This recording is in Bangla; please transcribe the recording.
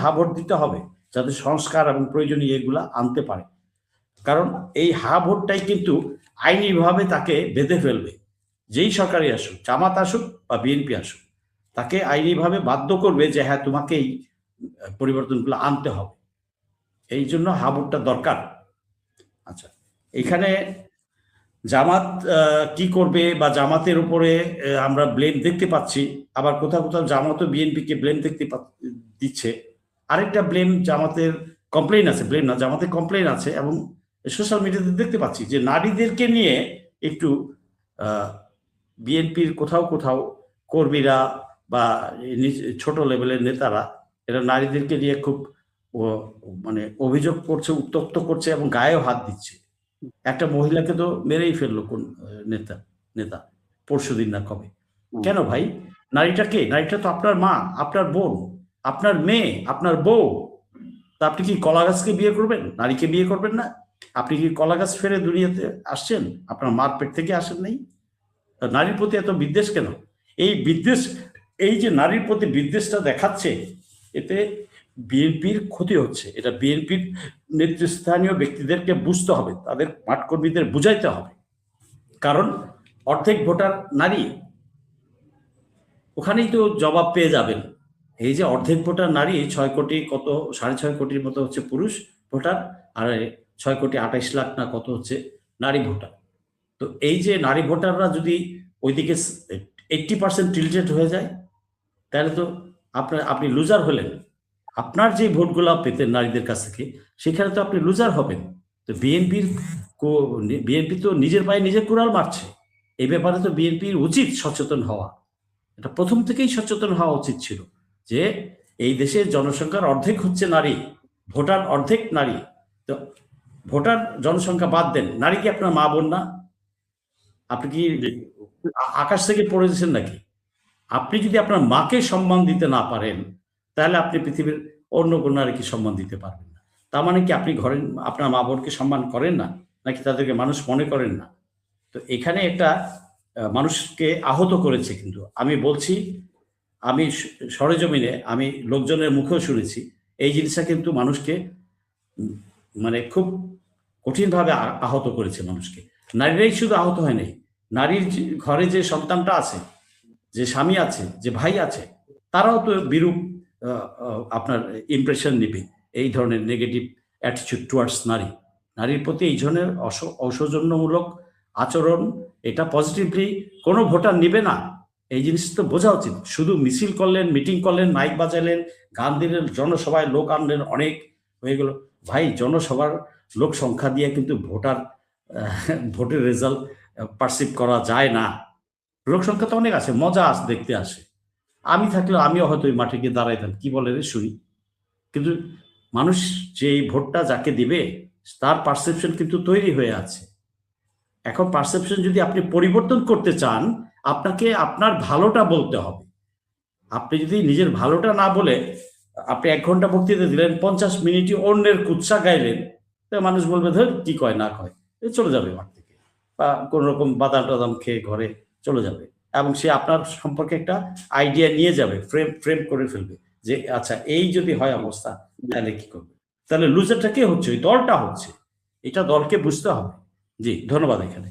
হা ভোট দিতে হবে, যাতে সংস্কার এবং প্রয়োজনীয় এগুলা আনতে পারে। কারণ এই হা ভোটটাই কিন্তু আইনিভাবে তাকে বেঁধে ফেলবে। যেই সরকারই আসুক, জামাত আসুক বা বিএনপি আসুক, তাকে আইনিভাবে বাধ্য করবে যে হ্যাঁ তোমাকে এই পরিবর্তনগুলো আনতে হবে। এই জন্য হা ভোটটা দরকার। আচ্ছা, এখানে জামাত কি করবে বা জামাতের উপরে আমরা ব্লেম দেখতে পাচ্ছি, আবার কোথাও কোথাও জামাতও বিএনপিকে ব্লেম দেখতে দিচ্ছে। আরেকটা ব্লেম জামাতের কমপ্লেইন আছে, ব্লেম না, জামাতের কমপ্লেইন আছে, এবং সোশ্যাল মিডিয়াতে দেখতে পাচ্ছি যে নারীদেরকে নিয়ে একটু বিএনপির কোথাও কোথাও কর্মীরা বা ছোট লেভেলের নেতারা এরা নারীদেরকে নিয়ে খুব মানে অভিযোগ করছে, উত্তপ্ত করছে এবং গায়েও হাত দিচ্ছে। একটা মহিলাকে তো মেরেই ফেললো কোন নেতা নেতা পরশুদিন না কবে। কেন ভাই? নারীটা কে? নারীটা তো আপনার মা, আপনার বোন, আপনার মেয়ে, আপনার বউ। তা আপনি কি কলা গাছকে বিয়ে করবেন, নারীকে বিয়ে করবেন না? আপনি কি কলা গাছ ফেরে দুনিয়াতে আসছেন? আপনার মার পেট থেকে আসেন নাই? নারীর প্রতি এত বিদ্বেষ কেন? এই বিদ্বেষ, এই যে নারীর প্রতি বিদ্বেষটা দেখাচ্ছে, এতে বিএনপির ক্ষতি হচ্ছে। এটা বিএনপির নেতৃস্থানীয় ব্যক্তিদেরকে বুঝতে হবে, তাদের মাঠকর্মীদের বুঝাইতে হবে। কারণ অর্ধেক ভোটার নারী, ওখানেই তো জবাব পেয়ে যাবেন। এই যে অর্ধেক ভোটার নারী, 6 কোটি কত 6.5 কোটির মতো হচ্ছে পুরুষ ভোটার, আর 6,28,00,000 না কত হচ্ছে নারী ভোটার। তো এই যে নারী ভোটাররা যদি ওইদিকে 80% টিল্টেড হয়ে যায়, তাহলে তো আপনি লুজার হলেন। আপনার যে ভোটগুলো পেতেন নারীদের কাছ থেকে, সেখানে তো আপনি লুজার হবেন। তো বিএনপি তো নিজের পায়ে নিজে কুড়াল মারছে। এই ব্যাপারে তো বিএনপির উচিত সচেতন হওয়া। এটা প্রথম থেকেই সচেতন হওয়া উচিত ছিল যে এই দেশের জনসংখ্যার অর্ধেক হচ্ছে নারী, ভোটার অর্ধেক নারী। তো ভোটার জনসংখ্যা বাদ দেন, নারী কি আপনার মা বোন না? আপনি কি আকাশ থেকে পড়েছেন নাকি? আপনি যদি আপনার মাকে সম্মান দিতে না পারেন, তাহলে আপনি পৃথিবীর অন্য কোনো নারীকে সম্মান দিতে পারবেন না। তার মানে কি আপনি ঘরে আপনার মা বোনকে সম্মান করেন না, নাকি তাদেরকে মানুষ মনে করেন না? তো এখানে একটা মানুষকে আহত করেছে। কিন্তু আমি বলছি, আমি সরেজমিনে আমি লোকজনের মুখেও শুনেছি, এই জিনিসটা কিন্তু মানুষকে মানে খুব কঠিনভাবে আহত করেছে মানুষকে। নারীরাই শুধু আহত হয় নাই, নারীর ঘরে যে সন্তানটা আছে, যে স্বামী আছে, যে ভাই আছে, তারাও তো বিরূপ আপনার ইমপ্রেশন নেবে। এই ধরনের নেগেটিভ অ্যাটিটিউড টুয়ার্ডস নারী, নারীর প্রতি এই ধরনের অসৌজন্যমূলক আচরণ, এটা পজিটিভলি কোনো ভোটার নেবে না। এই জিনিস তো বোঝা উচিত। শুধু মিছিল করলেন, মিটিং করলেন, মাইক বাজালেন, গান দিলেন, জনসভায় লোক আনলেন, অনেক হয়ে গেল। ভাই, জনসভার লোক সংখ্যা দিয়ে কিন্তু ভোটের রেজাল্ট পারসিভ করা যায় না। লোক সংখ্যা তো অনেক আছে, মজা দেখতে আসে। আমি থাকলে আমিও হয়তো ওই মাঠে গিয়ে দাঁড়াইতাম, কি বলে রে শুনি। কিন্তু মানুষ যে এই ভোটটা যাকে দিবে, তার পারসেপশন কিন্তু তৈরি হয়ে আছে। এখন পারসেপশন যদি আপনি পরিবর্তন করতে চান, আপনাকে আপনার ভালোটা বলতে হবে। আপনি যদি নিজের ভালোটা না বলে আপনি 1 ঘন্টা বক্তৃতা দিলেন, 50 মিনিটই অন্যের কুৎসা গাইলেন, মানুষ বলবে ধর কি কয় না কয়, চলে যাবে মাঠ থেকে, বা কোন রকম বাদাম টাদাম খেয়ে ঘরে চলে যাবে। এবং সে আপনার সম্পর্কে একটা আইডিয়া নিয়ে যাবে, ফ্রেম করে ফেলবে যে আচ্ছা এই যদি হয় অবস্থা, তাহলে কি করবে। তাহলে লুজারটা কে হচ্ছে? ওই দলটা হচ্ছে। এটা দলকে বুঝতে হবে। জি, ধন্যবাদ। এখানে